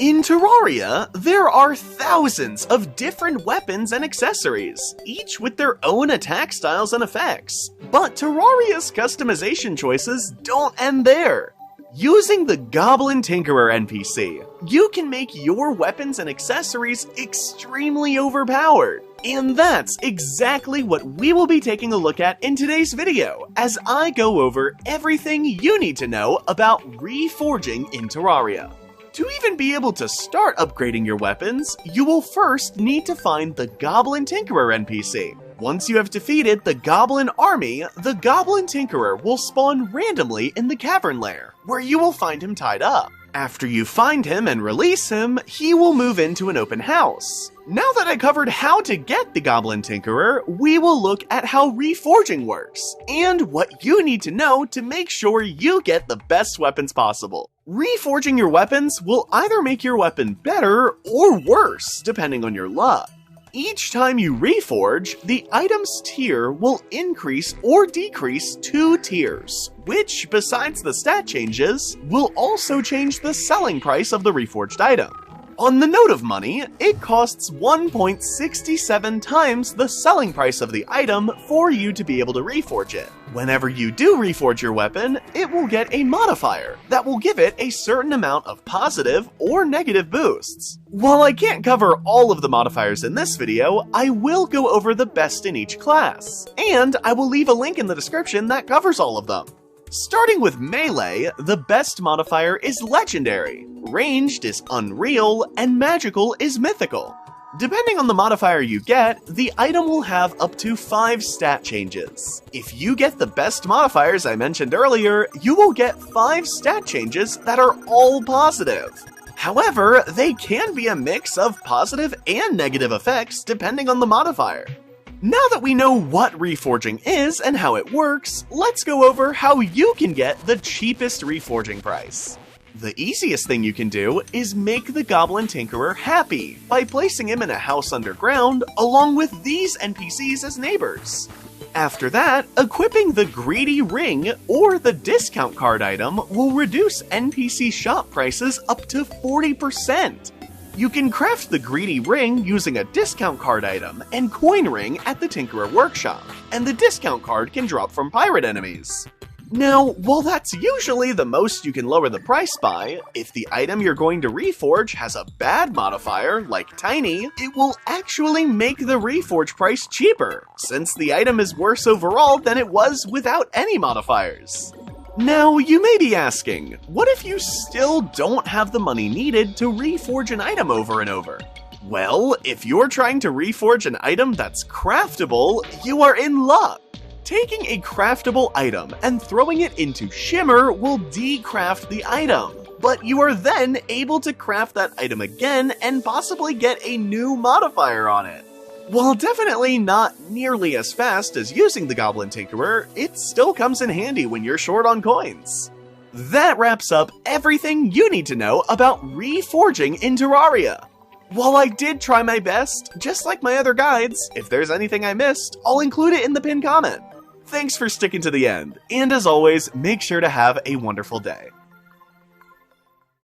In Terraria, there are thousands of different weapons and accessories, each with their own attack styles and effects. But Terraria's customization choices don't end there. Using the Goblin Tinkerer NPC, you can make your weapons and accessories extremely overpowered. And that's exactly what we will be taking a look at in today's video, as I go over everything you need to know about reforging in Terraria. To even be able to start upgrading your weapons, you will first need to find the Goblin Tinkerer NPC. Once you have defeated the Goblin army, the Goblin Tinkerer will spawn randomly in the cavern lair, where you will find him tied up. After you find him and release him, he will move into an open house. Now that I covered how to get the Goblin Tinkerer, we will look at how reforging works, and what you need to know to make sure you get the best weapons possible. Reforging your weapons will either make your weapon better or worse, depending on your luck. Each time you reforge, the item's tier will increase or decrease 2 tiers, which, besides the stat changes, will also change the selling price of the reforged item. On the note of money, it costs 1.67 times the selling price of the item for you to be able to reforge it. Whenever you do reforge your weapon, it will get a modifier that will give it a certain amount of positive or negative boosts. While I can't cover all of the modifiers in this video, I will go over the best in each class, and I will leave a link in the description that covers all of them. Starting with melee, the best modifier is legendary, ranged is unreal, and magical is mythical. Depending on the modifier you get, the item will have up to 5 stat changes. If you get the best modifiers I mentioned earlier, you will get 5 stat changes that are all positive. However, they can be a mix of positive and negative effects depending on the modifier. Now that we know what reforging is and how it works, let's go over how you can get the cheapest reforging price. The easiest thing you can do is make the Goblin Tinkerer happy by placing him in a house underground along with these NPCs as neighbors. After that, equipping the Greedy Ring or the discount card item will reduce NPC shop prices up to 40%. You can craft the Greedy Ring using a discount card item and coin ring at the Tinkerer Workshop, and the discount card can drop from pirate enemies. Now, while that's usually the most you can lower the price by, if the item you're going to reforge has a bad modifier, like Tiny, it will actually make the reforge price cheaper, since the item is worse overall than it was without any modifiers. Now, you may be asking, what if you still don't have the money needed to reforge an item over and over? Well, if you're trying to reforge an item that's craftable, you are in luck! Taking a craftable item and throwing it into Shimmer will decraft the item, but you are then able to craft that item again and possibly get a new modifier on it. While definitely not nearly as fast as using the Goblin Tinkerer, it still comes in handy when you're short on coins. That wraps up everything you need to know about reforging in Terraria. While I did try my best, just like my other guides, if there's anything I missed, I'll include it in the pinned comment. Thanks for sticking to the end, and as always, make sure to have a wonderful day.